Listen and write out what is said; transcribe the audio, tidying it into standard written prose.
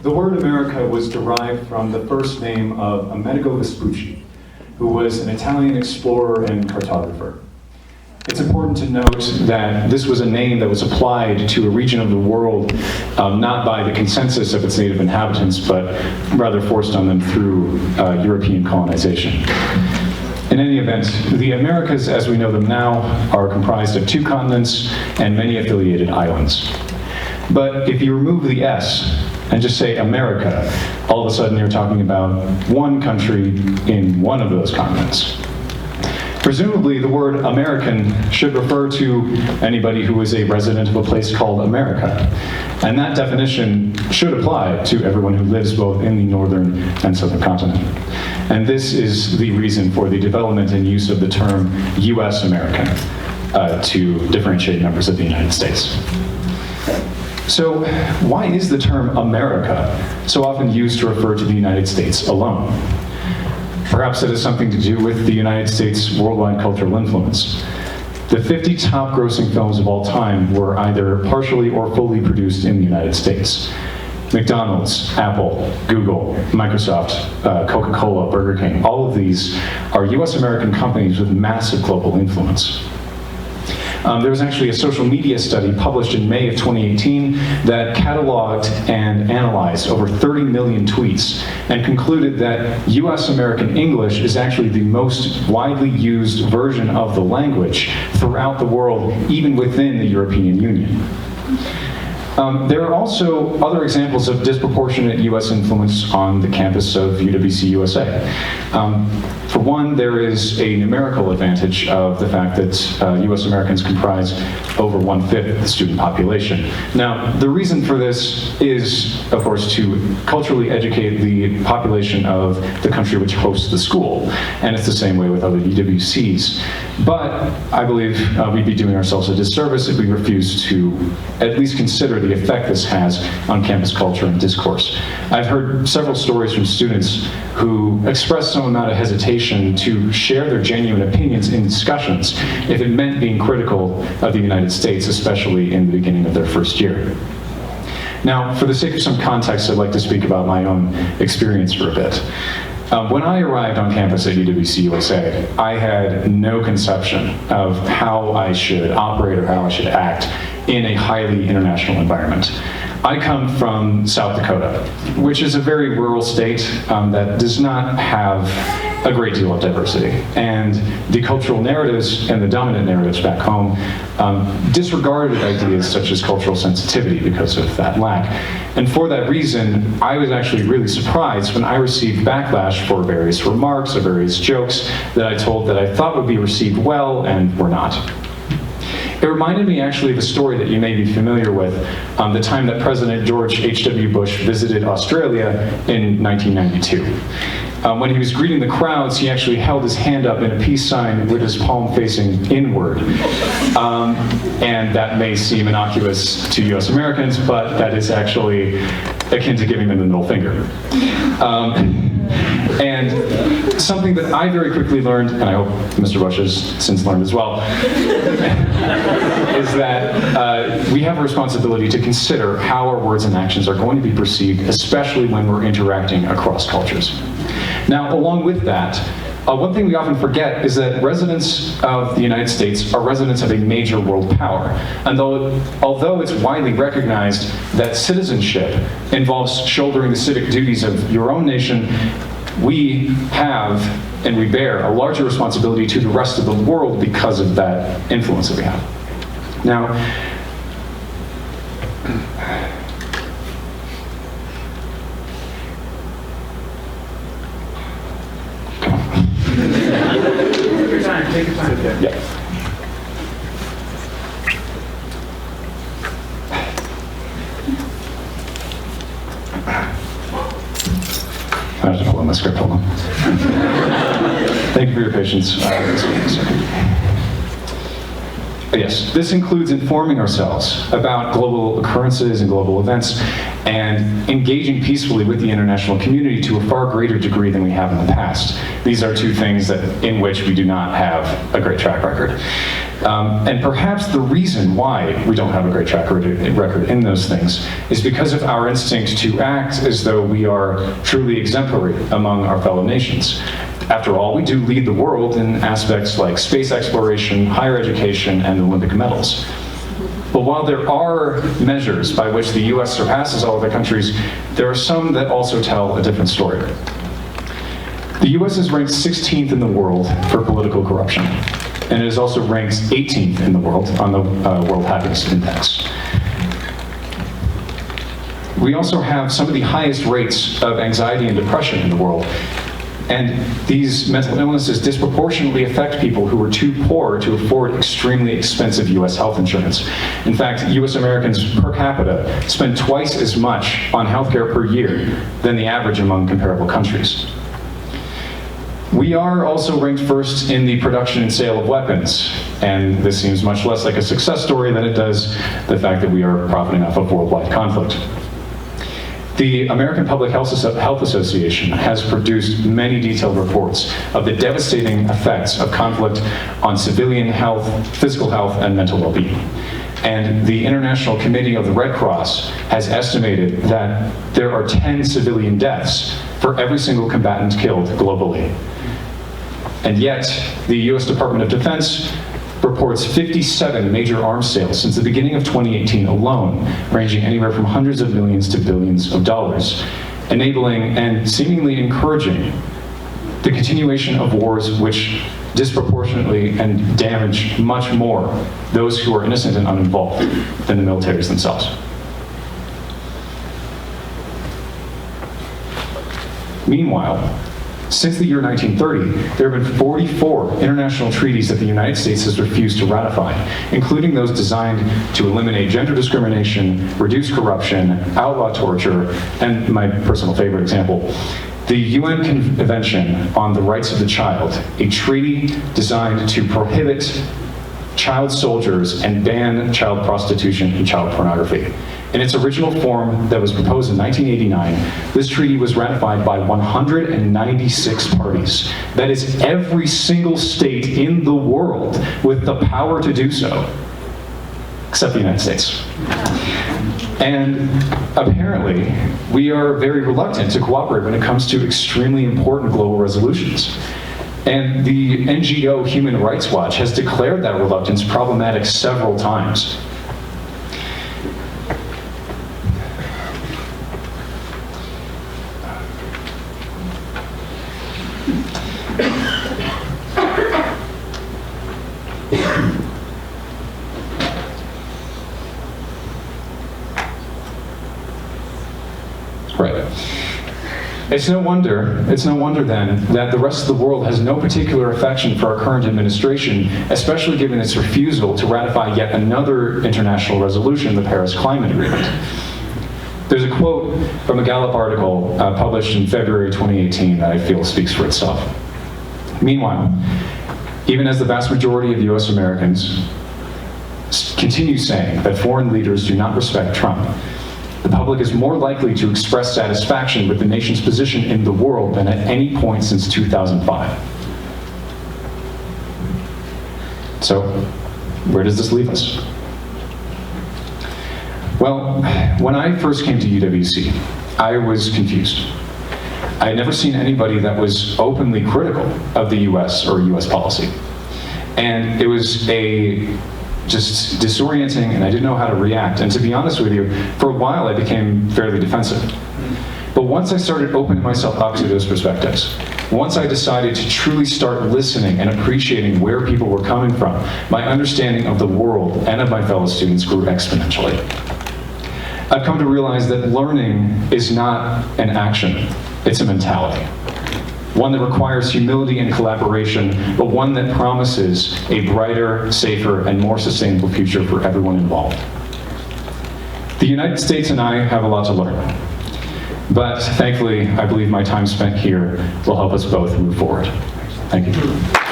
The word America was derived from the first name of Amerigo Vespucci, who was an Italian explorer and cartographer. It's important to note that this was a name that was applied to a region of the world not by the consensus of its native inhabitants, but rather forced on them through European colonization. In any event, the Americas as we know them now are comprised of 2 continents and many affiliated islands. But if you remove the S and just say America, all of a sudden you're talking about one country in one of those continents. Presumably, the word American should refer to anybody who is a resident of a place called America. And that definition should apply to everyone who lives both in the northern and southern continent. And this is the reason for the development and use of the term US American to differentiate members of the United States. So why is the term America so often used to refer to the United States alone? Perhaps it has something to do with the United States' worldwide cultural influence. The 50 top grossing films of all time were either partially or fully produced in the United States. McDonald's, Apple, Google, Microsoft, Coca-Cola, Burger King, all of these are US American companies with massive global influence. There was actually a social media study published in May of 2018 that cataloged and analyzed over 30 million tweets and concluded that US American English is actually the most widely used version of the language throughout the world, even within the European Union. There are also other examples of disproportionate US influence on the campus of UWCUSA. For one, there is a numerical advantage of the fact that US Americans comprise over 1/5 of the student population. Now, the reason for this is, of course, to culturally educate the population of the country which hosts the school, and it's the same way with other UWCs. But I believe we'd be doing ourselves a disservice if we refuse to at least consider the effect this has on campus culture and discourse. I've heard several stories from students who express some amount of hesitation to share their genuine opinions in discussions if it meant being critical of the United States, especially in the beginning of their first year. Now, for the sake of some context, I'd like to speak about my own experience for a bit. When I arrived on campus at UWCUSA, I had no conception of how I should operate or how I should act in a highly international environment. I come from South Dakota, which is a very rural state that does not have a great deal of diversity. And the cultural narratives and the dominant narratives back home disregarded ideas such as cultural sensitivity because of that lack. And for that reason, I was actually really surprised when I received backlash for various remarks or various jokes that I told that I thought would be received well and were not. It reminded me actually of a story that you may be familiar with, the time that President George H.W. Bush visited Australia in 1992. When he was greeting the crowds, he actually held his hand up in a peace sign with his palm facing inward. And that may seem innocuous to US Americans, but that is actually akin to giving them the middle finger. And something that I very quickly learned, and I hope Mr. Bush has since learned as well, is that we have a responsibility to consider how our words and actions are going to be perceived, especially when we're interacting across cultures. Now, along with that, one thing we often forget is that residents of the United States are residents of a major world power. And although it's widely recognized that citizenship involves shouldering the civic duties of your own nation, we have and we bear a larger responsibility to the rest of the world because of that influence that we have. Now, Take your time, take your time. yeah. I have to pull out my script, hold on. Thank you for your patience. Yes, this includes informing ourselves about global occurrences and global events and engaging peacefully with the international community to a far greater degree than we have in the past. These are two things in which we do not have a great track record. And perhaps the reason why we don't have a great track record in those things is because of our instinct to act as though we are truly exemplary among our fellow nations. After all, we do lead the world in aspects like space exploration, higher education, and Olympic medals. But while there are measures by which the US surpasses all other countries, there are some that also tell a different story. The US is ranked 16th in the world for political corruption, and it is also ranked 18th in the world on the World Happiness Index. We also have some of the highest rates of anxiety and depression in the world. And these mental illnesses disproportionately affect people who are too poor to afford extremely expensive US health insurance. In fact, US Americans per capita spend twice as much on healthcare per year than the average among comparable countries. We are also ranked first in the production and sale of weapons, and this seems much less like a success story than it does the fact that we are profiting off of worldwide conflict. The American Public Health Association has produced many detailed reports of the devastating effects of conflict on civilian health, physical health, and mental well-being. And the International Committee of the Red Cross has estimated that there are 10 civilian deaths for every single combatant killed globally. And yet, the US Department of Defense reports 57 major arms sales since the beginning of 2018 alone, ranging anywhere from hundreds of millions to billions of dollars, enabling and seemingly encouraging the continuation of wars which disproportionately and damage much more those who are innocent and uninvolved than the militaries themselves. Meanwhile, since the year 1930, there have been 44 international treaties that the United States has refused to ratify, including those designed to eliminate gender discrimination, reduce corruption, outlaw torture, and my personal favorite example, the UN Convention on the Rights of the Child, a treaty designed to prohibit child soldiers and ban child prostitution and child pornography. In its original form that was proposed in 1989, this treaty was ratified by 196 parties. That is every single state in the world with the power to do so, except the United States. And apparently, we are very reluctant to cooperate when it comes to extremely important global resolutions. And the NGO Human Rights Watch has declared that reluctance problematic several times. Right. It's no wonder then that the rest of the world has no particular affection for our current administration, especially given its refusal to ratify yet another international resolution, the Paris Climate Agreement. There's a quote from a Gallup article published in February 2018 that I feel speaks for itself. Meanwhile, even as the vast majority of US Americans continue saying that foreign leaders do not respect Trump, the public is more likely to express satisfaction with the nation's position in the world than at any point since 2005. So, where does this leave us? Well, when I first came to UWC, I was confused. I had never seen anybody that was openly critical of the US or US policy. And it was just disorienting, and I didn't know how to react. And to be honest with you, for a while I became fairly defensive. But once I started opening myself up to those perspectives, once I decided to truly start listening and appreciating where people were coming from, my understanding of the world and of my fellow students grew exponentially. I've come to realize that learning is not an action, it's a mentality. One that requires humility and collaboration, but one that promises a brighter, safer, and more sustainable future for everyone involved. The United States and I have a lot to learn, but thankfully, I believe my time spent here will help us both move forward. Thank you.